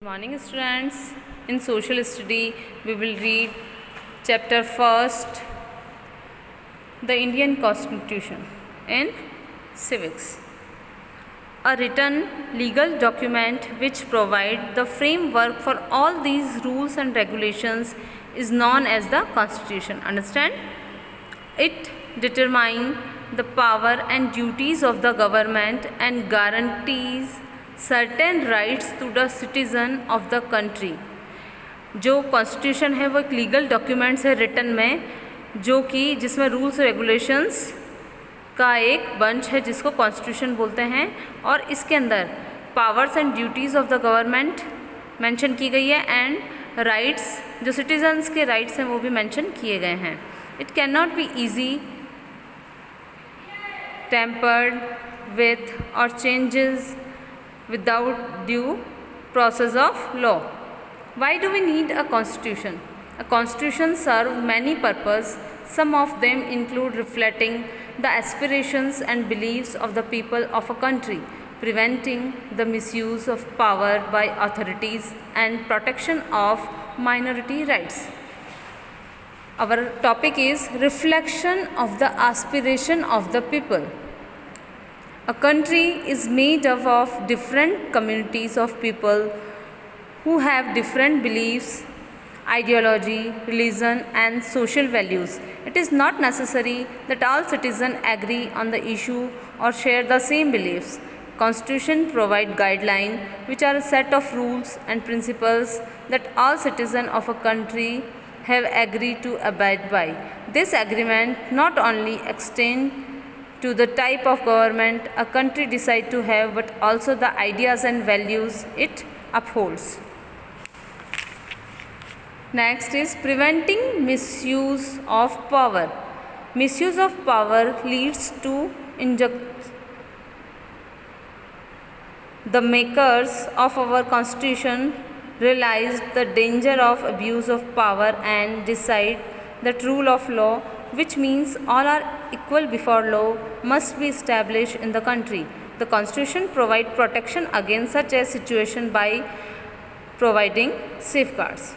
Good morning students. In social study we will read chapter first, the Indian Constitution. In civics, a written legal document which provide the framework for all these rules and regulations is known as the Constitution. Understand? It determines the power and duties of the government and guarantees certain rights to the citizen of the country. जो constitution है वो एक legal documents है written में, जो कि जिसमें rules regulations का एक बंच है जिसको कॉन्स्टिट्यूशन बोलते हैं, और इसके अंदर powers and duties of the government mention की गई है एंड राइट्स, जो सिटीजन्स के राइट्स हैं वो भी मेंशन किए गए हैं। It can not be easy tempered with और changes without due process of law. Why do we need a constitution? A constitution serves many purposes. Some of them include reflecting the aspirations and beliefs of the people of a country, preventing the misuse of power by authorities, and protection of minority rights. Our topic is reflection of the aspiration of the people. A country is made up of different communities of people who have different beliefs, ideology, religion and social values. It is not necessary that all citizens agree on the issue or share the same beliefs. Constitution provides guidelines which are a set of rules and principles that all citizens of a country have agreed to abide by. This agreement not only extends to the type of government a country decides to have, but also the ideas and values it upholds. Next is preventing misuse of power. Misuse of power leads to injustice. The makers of our constitution realized the danger of abuse of power and decide that rule of law, which means all are equal before law, must be established in the country. The Constitution provides protection against such a situation by providing safeguards.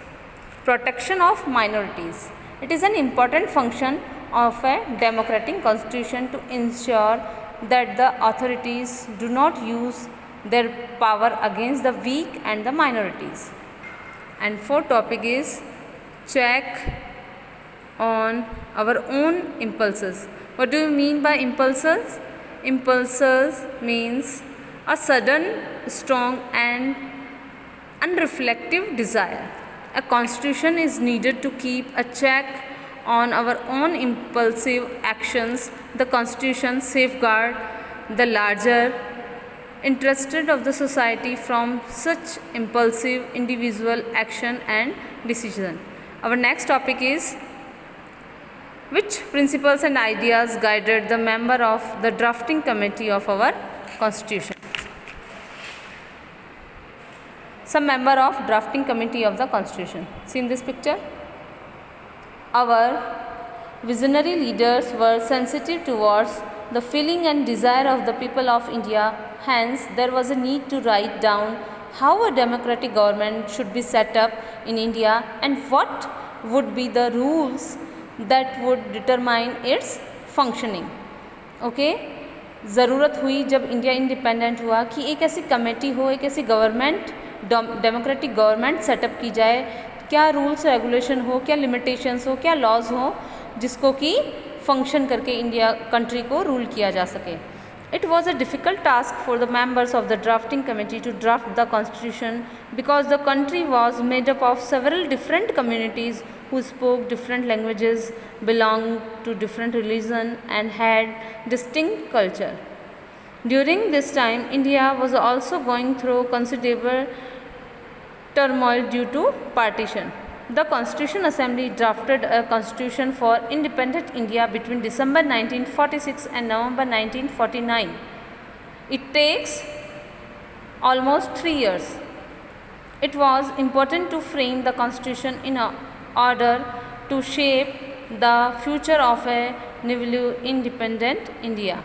Protection of minorities. It is an important function of a democratic constitution to ensure that the authorities do not use their power against the weak and the minorities. And fourth topic is check on our own impulses. What do you mean by impulses? Impulses means a sudden, strong and unreflective desire. A constitution is needed to keep a check on our own impulsive actions. The constitution safeguards the larger interests of the society from such impulsive individual action and decision. Our next topic is which principles and ideas guided the member of the drafting committee of our constitution. Some member of drafting committee of the constitution. See in this picture. Our visionary leaders were sensitive towards the feeling and desire of the people of India. Hence, there was a need to write down how a democratic government should be set up in India and what would be the rules that would determine its functioning. Okay? ज़रूरत हुई जब India independent हुआ कि एक ऐसी committee हो, एक ऐसी गवर्नमेंट, डेमोक्रेटिक गवर्नमेंट सेटअप की जाए, क्या रूल्स रेगुलेशन हो, क्या लिमिटेशंस हो, क्या लॉज हो, जिसको कि फंक्शन करके इंडिया कंट्री को रूल किया जा सके. It was a difficult task for the members of the drafting committee to draft the constitution because the country was made up of several different communities who spoke different languages, belonged to different religions and had distinct culture. During this time, India was also going through considerable turmoil due to partition. The Constitution Assembly drafted a constitution for independent India between December 1946 and November 1949. It takes almost 3 years. It was important to frame the constitution in order to shape the future of a newly independent India.